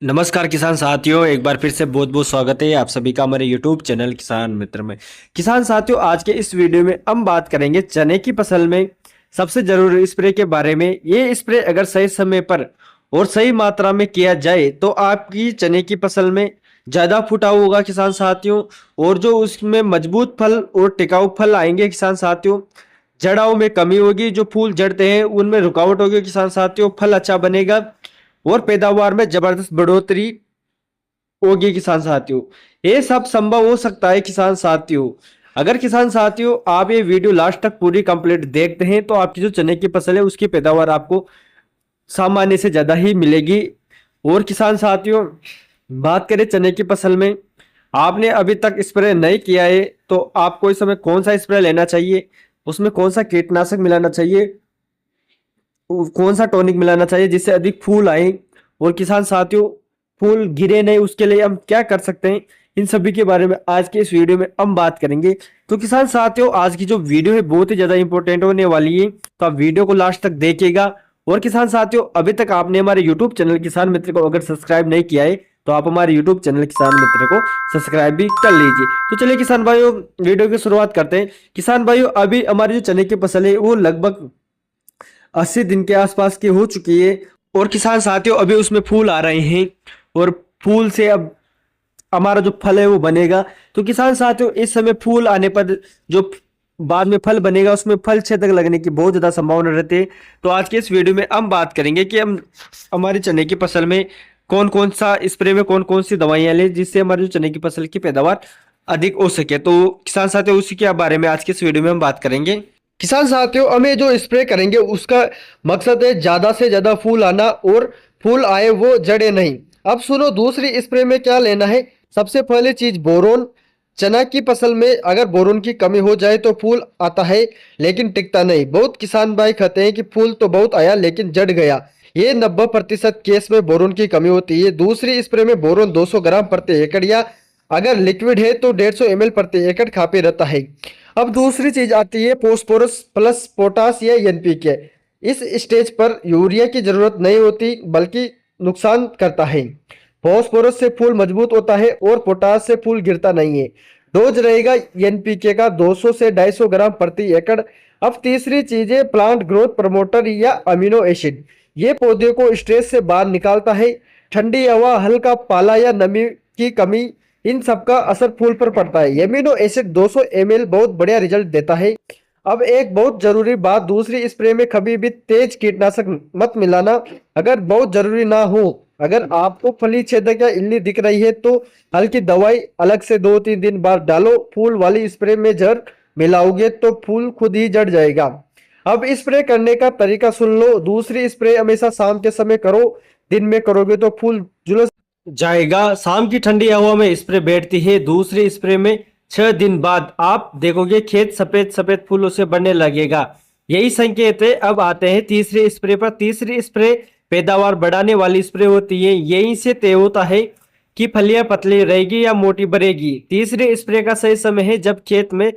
नमस्कार किसान साथियों, एक बार फिर से बहुत बहुत स्वागत है आप सभी का हमारे YouTube चैनल किसान मित्र में। किसान साथियों, आज के इस वीडियो में हम बात करेंगे चने की फसल में सबसे जरूरी स्प्रे के बारे में। ये स्प्रे अगर सही समय पर और सही मात्रा में किया जाए तो आपकी चने की फसल में ज्यादा फुटाव होगा किसान साथियों, और जो उसमें मजबूत फल और टिकाऊ फल आएंगे किसान साथियों। जड़ाओं में कमी होगी, जो फूल जड़ते हैं उनमें रुकावट होगी किसान साथियों, फल अच्छा बनेगा और पैदावार में जबरदस्त बढ़ोतरी होगी किसान साथियों। ये सब संभव हो सकता है किसान साथियों अगर किसान साथियों आप ये वीडियो लास्ट तक पूरी कंप्लीट देखते हैं तो आपकी जो चने की फसल है उसकी पैदावार आपको सामान्य से ज्यादा ही मिलेगी। और किसान साथियों, बात करें चने की फसल में, आपने अभी तक स्प्रे नहीं किया है तो आपको इस समय कौन सा स्प्रे लेना चाहिए, उसमें कौन सा कीटनाशक मिलाना चाहिए, कौन सा टॉनिक मिलाना चाहिए जिससे अधिक फूल आए, और किसान साथियों फूल गिरे नहीं उसके लिए हम क्या कर सकते हैं, इन सभी के बारे में आज के इस वीडियो में हम बात करेंगे। तो किसान साथियों, आज की जो वीडियो है बहुत ही ज्यादा इंपॉर्टेंट होने वाली है, तो आप वीडियो को लास्ट तक देखिएगा। और किसान साथियों, अभी तक आपने हमारे यूट्यूब चैनल किसान मित्र को अगर सब्सक्राइब नहीं किया है तो आप हमारे यूट्यूब चैनल किसान मित्र को सब्सक्राइब भी कर लीजिए। तो चलिए किसान भाइयों, वीडियो की शुरुआत करते हैं। किसान भाइयों, अभी हमारी जो चने की फसल है वो लगभग 80 दिन के आसपास की हो चुकी है, और किसान साथियों अभी उसमें फूल आ रहे हैं, और फूल से अब हमारा जो फल है वो बनेगा। तो किसान साथियों, इस समय फूल आने पर जो बाद में फल बनेगा उसमें फल छेदक लगने की बहुत ज्यादा संभावना रहती है। तो आज के इस वीडियो में हम बात करेंगे कि हम हमारी चने की फसल में कौन कौन सा स्प्रे में कौन कौन सी दवाइयां लें जिससे हमारी जो चने की फसल की पैदावार अधिक हो सके। तो किसान साथियों, उसी के बारे में आज के इस वीडियो में हम बात करेंगे। किसान साथियों, हमें जो स्प्रे करेंगे उसका मकसद है ज्यादा से ज्यादा फूल आना, और फूल आए वो जड़े नहीं। अब सुनो, दूसरी स्प्रे में क्या लेना है। सबसे पहले चीज बोरोन। चना की फसल में अगर बोरोन की कमी हो जाए तो फूल आता है लेकिन टिकता नहीं। बहुत किसान भाई कहते हैं कि फूल तो बहुत आया लेकिन जड़ गया। ये 90% केस में बोरोन की कमी होती है। दूसरी स्प्रे में बोरोन 200 ग्राम प्रति एकड़, या अगर लिक्विड है तो 150 ml प्रति एकड़ काफी रहता है। अब दूसरी चीज आती है फोस्फोरस प्लस पोटास या एनपीके। इस स्टेज पर यूरिया की जरूरत नहीं होती बल्कि नुकसान करता है। फॉस्फोरस से फूल मजबूत होता है और पोटास से फूल गिरता नहीं है। डोज रहेगा एनपीके का 200 से 250 ग्राम प्रति एकड़। अब तीसरी चीज है प्लांट ग्रोथ प्रमोटर या अमीनो एसिड। ये पौधे को स्ट्रेस से बाहर निकालता है। ठंडी हवा, हल्का पाला या नमी की कमी, इन सब का असर फूल पर पड़ता है। एमिनो एसिड 200 ml बहुत बढ़िया रिजल्ट देता है। अब एक बहुत जरूरी बात, दूसरी स्प्रे में कभी भी तेज कीटनाशक मत मिलाना अगर बहुत जरूरी ना हो। अगर आपको फली छेदक या इल्ली दिख रही है तो हल्की दवाई अलग से 2-3 दिन बाद डालो। फूल वाली स्प्रे में जड़ मिलाओगे तो फूल खुद ही जड़ जाएगा। अब स्प्रे करने का तरीका सुन लो। दूसरी स्प्रे हमेशा शाम के समय करो, दिन में करोगे तो फूल झुलस जाएगा। शाम की ठंडी हवा में स्प्रे बैठती है। दूसरी स्प्रे में 6 दिन बाद आप देखोगे खेत सफेद सफेद फूलों से बनने लगेगा। यही संकेत है। अब आते हैं तीसरी स्प्रे पर। तीसरी स्प्रे पैदावार बढ़ाने वाली स्प्रे होती है। यहीं से तय होता है कि फलियां पतली रहेगी या मोटी बढ़ेगी। तीसरे स्प्रे का सही समय है जब खेत में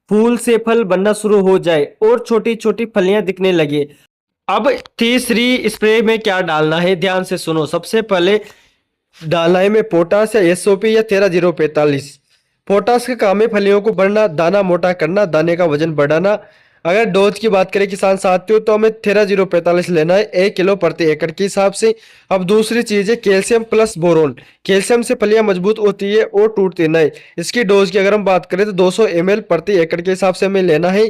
फूल से फल बनना शुरू हो जाए और छोटी छोटी फलियां दिखने लगे। अब तीसरी स्प्रे में क्या डालना है, ध्यान से सुनो। सबसे पहले डालना है में पोटास या एसओपी या 13-045। पोटास का काम है फलियों को बढ़ना, दाना मोटा करना, दाने का वजन बढ़ाना। अगर डोज की बात करें किसान साथियों तो हमें 13-045 लेना है 1 किलो प्रति एकड़ के हिसाब से। अब दूसरी चीज है कैल्शियम प्लस बोरोन। कैल्शियम से फलियां मजबूत होती है और टूटती नहीं। इसकी डोज की अगर हम बात करें तो 200 ml प्रति एकड़ के हिसाब से हमें लेना है।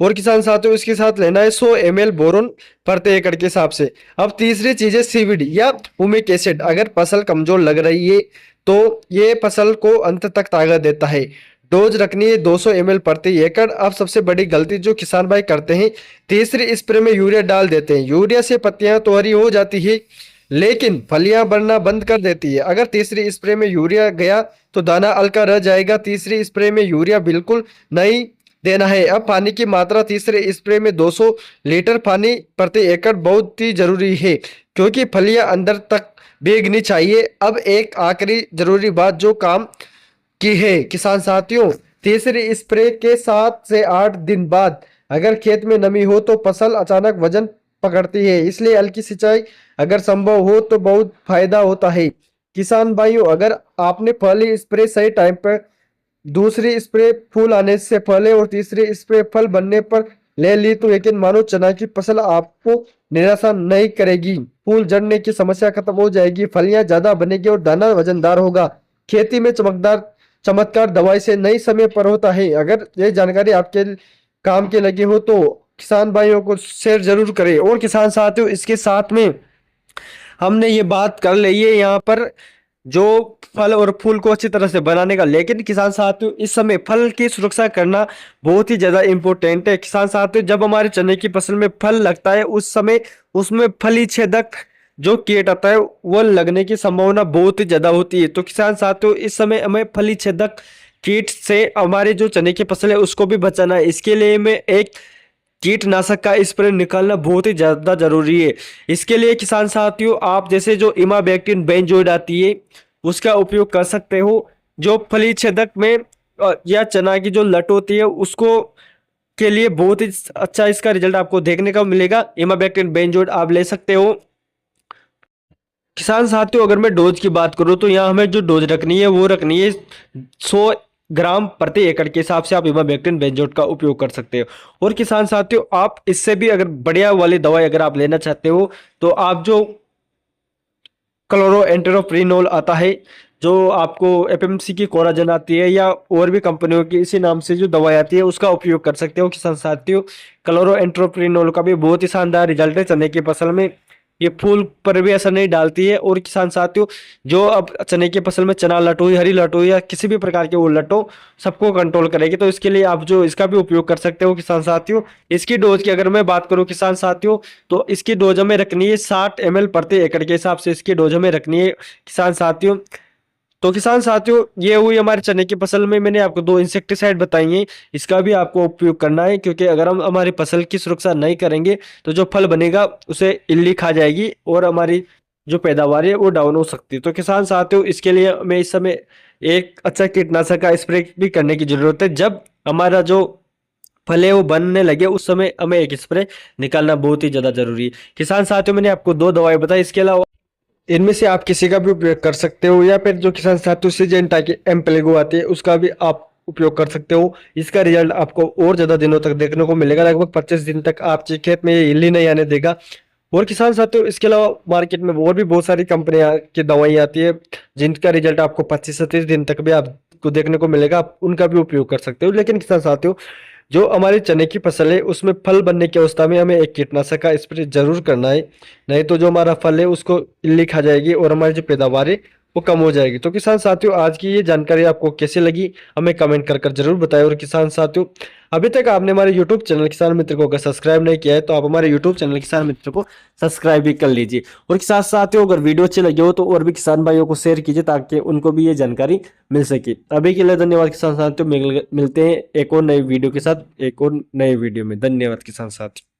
और किसान साथियों, इसके साथ लेना है 100 ml बोरोन प्रति एकड़ के हिसाब से। अब तीसरी चीज है सीवीडी या हुमिक एसिड। अगर फसल कमजोर लग रही है तो ये फसल को अंत तक ताकत देता है। डोज रखनी है 200 ml प्रति एकड़। अब सबसे बड़ी गलती जो किसान भाई करते हैं, तीसरी स्प्रे में यूरिया डाल देते हैं। यूरिया से पत्तियां तो हरी हो जाती है लेकिन फलियां बढ़ना बंद कर देती है। अगर तीसरी स्प्रे में यूरिया गया तो दाना हल्का रह जाएगा। तीसरी स्प्रे में यूरिया बिल्कुल नहीं देना है। अब पानी की मात्रा, तीसरे स्प्रे में 200 लीटर पानी प्रति एकड़ बहुत ही जरूरी है क्योंकि फलियां अंदर तक भीगनी चाहिए। अब एक आखिरी जरूरी बात जो काम की है किसान साथियों, तीसरी स्प्रे के 7 से 8 दिन बाद अगर खेत में नमी हो तो फसल अचानक वजन पकड़ती है। इसलिए हल्की सिंचाई अगर संभव हो तो बहुत फायदा होता है। किसान भाइयों, अगर आपने पहली स्प्रे सही टाइम पर, दूसरी स्प्रे फूल आने से पहले और तीसरी स्प्रे फल बनने पर ले ली तो यकीन मानो चना की फसल आपको निराशा नहीं करेगी। फूल झड़ने की समस्या खत्म हो जाएगी, फलियां ज्यादा बनेगी और दाना वजनदार होगा। खेती में चमत्कार दवाई से नहीं समय पर होता है। अगर ये जानकारी आपके काम के लगी हो तो किसान भाइयों को शेयर जरूर करें। और किसान साथियों, इसके साथ में हमने ये बात कर ली है यहाँ पर जो फल और फूल को अच्छी तरह से बनाने का, लेकिन किसान साथियों इस समय फल की सुरक्षा करना बहुत ही ज्यादा इंपॉर्टेंट है। किसान साथियों, जब हमारे चने की फसल में फल लगता है उस समय उसमें फली छेदक जो कीट आता है वो लगने की संभावना बहुत ही ज्यादा होती है। तो किसान साथियों इस समय हमें फली छेदक कीट से हमारे जो चने की फसल है उसको भी बचाना है। इसके लिए हमें एक कीटनाशक का स्प्रे निकालना बहुत ही ज्यादा जरूरी है। इसके लिए किसान साथियों आप जैसे जो इमामेक्टिन बेंजोइड आती है उसका उपयोग कर सकते हो। जो फली छेदक में या चना की जो लट होती है उसको के लिए बहुत ही अच्छा इसका रिजल्ट आपको देखने को मिलेगा। इमामेक्टिन बेंजोइड आप ले सकते हो। किसान साथियों, अगर मैं डोज की बात करूं तो यहाँ हमें जो डोज रखनी है वो रखनी है 100 ग्राम प्रति एकड़ के हिसाब से आप इमामेक्टिन बेंजोएट का उपयोग कर सकते हो। और किसान साथियों आप इससे भी अगर बढ़िया वाली दवाई अगर आप लेना चाहते हो तो आप जो क्लोरोएंटेरोप्रिनोल आता है, जो आपको एफएमसी की कोराजन आती है या और भी कंपनियों की इसी नाम से जो दवाई आती है उसका उपयोग कर सकते हो। किसान साथियों क्लोरोएंटेरोप्रिनोल का भी बहुत ही शानदार रिजल्ट है चने की फसल में। ये फूल पर भी असर नहीं डालती है। और किसान साथियों जो अब चने की फसल में चना लट हो, हरी लट हो या किसी भी प्रकार के वो लट हो सबको कंट्रोल करेगी। तो इसके लिए आप जो इसका भी उपयोग कर सकते हो किसान साथियों। इसकी डोज की अगर मैं बात करूं किसान साथियों तो इसकी डोज हमें रखनी है 60 ml प्रति एकड़ के हिसाब से इसकी डोज हमें रखनी है किसान साथियों। तो किसान साथियों ये हुई हमारे चने की फसल में मैंने आपको 2 इंसेक्टिसाइड बताई हैं, इसका भी आपको उपयोग करना है क्योंकि अगर हम हमारी फसल की सुरक्षा नहीं करेंगे तो जो फल बनेगा उसे इल्ली खा जाएगी और हमारी जो पैदावार है वो डाउन हो सकती है। तो किसान साथियों इसके लिए हमें इस समय एक अच्छा कीटनाशक का स्प्रे भी करने की जरूरत है। जब हमारा जो फल है वो बनने लगे उस समय हमें एक स्प्रे निकालना बहुत ही ज्यादा जरूरी है। किसान साथियों मैंने आपको 2 दवाई बताई, इसके अलावा इनमें से आप किसी का भी उपयोग कर सकते हो या फिर जो किसान साथियों सिजेंटा की एम्पेलेगो आती है उसका भी आप उपयोग कर सकते हो। इसका रिजल्ट आपको और ज्यादा दिनों तक देखने को मिलेगा, लगभग 25 दिन तक आपके खेत में ये हिल्ली नहीं आने देगा। और किसान साथियों इसके अलावा मार्केट में और भी बहुत सारी कंपनियां की दवाई आती है जिनका रिजल्ट आपको 25 से 30 दिन तक भी आपको देखने को मिलेगा, आप उनका भी उपयोग कर सकते हो। लेकिन किसान साथियों जो हमारी चने की फसल है उसमें फल बनने की अवस्था में हमें एक कीटनाशक का स्प्रे जरूर करना है, नहीं तो जो हमारा फल है उसको इल्ली खा जाएगी और हमारी जो पैदावार है वो कम हो जाएगी। तो किसान साथियों आज की ये जानकारी आपको कैसी लगी हमें कमेंट कर जरूर बताएं। और किसान साथियों अभी तक आपने हमारे यूट्यूब चैनल किसान मित्र को अगर सब्सक्राइब नहीं किया है तो आप हमारे यूट्यूब चैनल किसान मित्र को सब्सक्राइब भी कर लीजिए। और किसान साथियों अगर वीडियो अच्छी लगी हो तो और भी किसान भाइयों को शेयर कीजिए ताकि उनको भी ये जानकारी मिल सके। अभी के लिए धन्यवाद किसान साथियों, मिलते हैं एक और नई वीडियो के साथ एक और नए वीडियो में। धन्यवाद किसान साथियों।